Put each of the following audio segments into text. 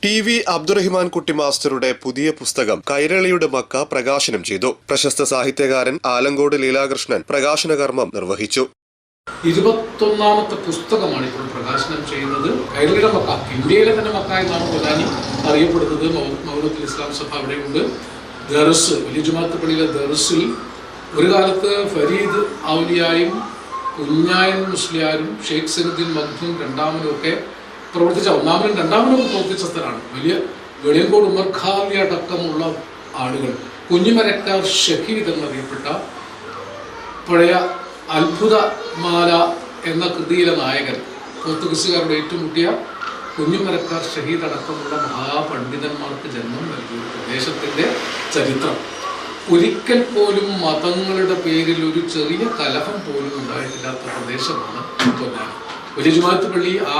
TV Abdurahiman കുട്ടി മാസ്റ്ററുടെ പുതിയ പുസ്തകം കൈരളിയുടെ മക്ക പ്രകാശനം ചെയ്തു. പ്രശസ്ത സാഹിത്യകാരൻ ആലങ്കോട് ലീലാകൃഷ്ണൻ പ്രകാശന കർമ്മം നിർവഹിച്ചു. 21ാമത്തെ പുസ്തകമാണ് ഇപ്പോൾ പ്രകാശനം ചെയ്യുന്നത്. കൈരളിയുടെ മക്ക, ഇന്ത്യയിലെ തന്നെ മക്ക എന്നാണ് പൊന്നാനി അറിയപ്പെടുന്നത്. മൗലത്തുൽ ഇസ്ലാം സഭ അവിടെയുണ്ട്. ദർസ്, വലിയ ജുമാഅത്ത് പള്ളിയിലെ ദർസിൽ ഒരു കാലത്ത് ഫരീദ് ഔലിയായും കുഞ്ഞായൻ മുസ്ലിയാരും ഷെയ്ഖ് സൈനുദ്ദീൻ മഖ്ദൂം രണ്ടാമനും ഒക്കെ പ്രവർത്തിച്ച, ഒന്നാമനും രണ്ടാമനും പ്രവർത്തിച്ച സ്ഥലമാണ്. വലിയ വെളിയങ്കോട് ഉമർ ഖാലി അടക്കമുള്ള ആളുകൾ, കുഞ്ഞിമരക്കാർ ഷഹീദ് എന്നറിയപ്പെട്ട പഴയ അത്ഭുതമാല എന്ന കൃതിയിലെ നായകൻ, പോർത്തുഗീസുകാരുടെ ഏറ്റുമുട്ടിയ കുഞ്ഞിമരക്കാർ ഷഹീദ് അടക്കമുള്ള മഹാപണ്ഡിതന്മാർക്ക് ജന്മം നൽകിയ പ്രദേശത്തിൻ്റെ ചരിത്രം. ഒരിക്കൽ പോലും മതങ്ങളുടെ പേരിൽ ഒരു ചെറിയ കലഹം പോലും ഉണ്ടായിട്ടില്ലാത്ത പ്രദേശമാണ് പൊന്നാനി. വലിയ ജുമാഅത്ത് പള്ളി ആ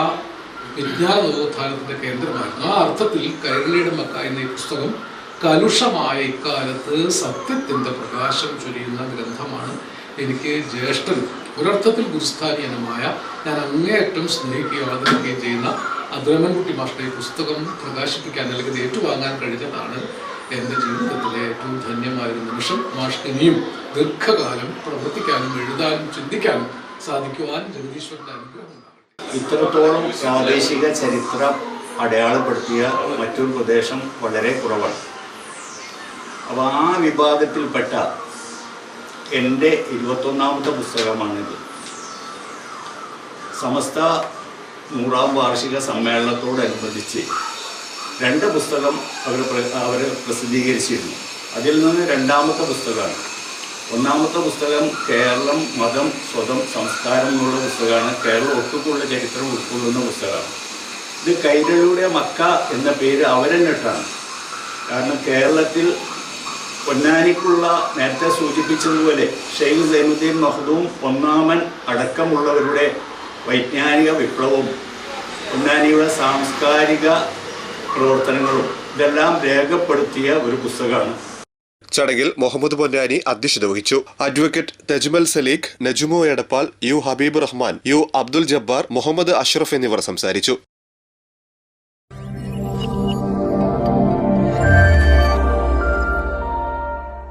വിജ്ഞാന നവോത്ഥാനത്തിൻ്റെ കേന്ദ്രമായിരുന്നു. ആ അർത്ഥത്തിൽ കൈരളിയുടെ മക്ക എന്ന ഈ പുസ്തകം കലുഷമായ ഇക്കാലത്ത് സത്യത്തിൻ്റെ പ്രകാശം ചൊരിയുന്ന ഗ്രന്ഥമാണ്. എനിക്ക് ജ്യേഷ്ഠൻ, ഒരർത്ഥത്തിൽ ഗുരുസ്ഥാനീയനുമായ, ഞാൻ അങ്ങേയറ്റം സ്നേഹിക്കുകയും ആദരിക്കുകയും ചെയ്യുന്ന അബ്ദുറഹിമാൻ കുട്ടി മാസ്റ്ററുടെ ഈ പുസ്തകം പ്രകാശിപ്പിക്കാൻ അല്ലെങ്കിൽ ഏറ്റുവാങ്ങാൻ കഴിഞ്ഞതാണ് എൻ്റെ ജീവിതത്തിലെ ഏറ്റവും ധന്യമായൊരു നിമിഷം. മാഷ്ക്ക് ഇനിയും ദീർഘകാലം പ്രവർത്തിക്കാനും എഴുതാനും ചിന്തിക്കാനും സാധിക്കുവാൻ ജഗദീശ്വരൻ്റെ അനുഗ്രഹം. ഇത്രത്തോളം പ്രാദേശിക ചരിത്രം അടയാളപ്പെടുത്തിയ മറ്റൊരു പ്രദേശം വളരെ കുറവാണ്. അപ്പോൾ ആ വിഭാഗത്തിൽപ്പെട്ട എൻ്റെ 21ാമത്തെ പുസ്തകമാണിത്. സമസ്ത 100ാം വാർഷിക സമ്മേളനത്തോടനുബന്ധിച്ച് 2 പുസ്തകം അവർ പ്രസിദ്ധീകരിച്ചിരുന്നു. അതിൽ നിന്ന് 2ാമത്തെ പുസ്തകമാണ്. 1ാമത്തെ പുസ്തകം കേരളം, മതം, സ്വതം, സംസ്കാരം എന്നുള്ള പുസ്തകമാണ്. കേരളം ഒട്ടുക്കുള്ള ചരിത്രം ഉൾക്കൊള്ളുന്ന പുസ്തകമാണ്. ഇത് കൈരളിയുടെ മക്ക എന്ന പേര് അവരെന്നിട്ടാണ്. കാരണം കേരളത്തിൽ പൊന്നാനിക്കുള്ള, നേരത്തെ സൂചിപ്പിച്ചതുപോലെ ഷെയ്ഖ് സൈനുദ്ദീൻ മഖ്ദൂം ഒന്നാമൻ അടക്കമുള്ളവരുടെ വൈജ്ഞാനിക വിപ്ലവവും പൊന്നാനിയുടെ സാംസ്കാരിക പ്രവർത്തനങ്ങളും ഇതെല്ലാം രേഖപ്പെടുത്തിയ ഒരു പുസ്തകമാണ്. ചടങ്ങിൽ മുഹമ്മദ് പൊന്നാനി അധ്യക്ഷത വഹിച്ചു. Advocate Thajmal Salique, Najumo Edappal, U Habeeb Rahman, U Abdul Jabbar, Muhammad Ashraf എന്നിവർ സംസാരിച്ചു.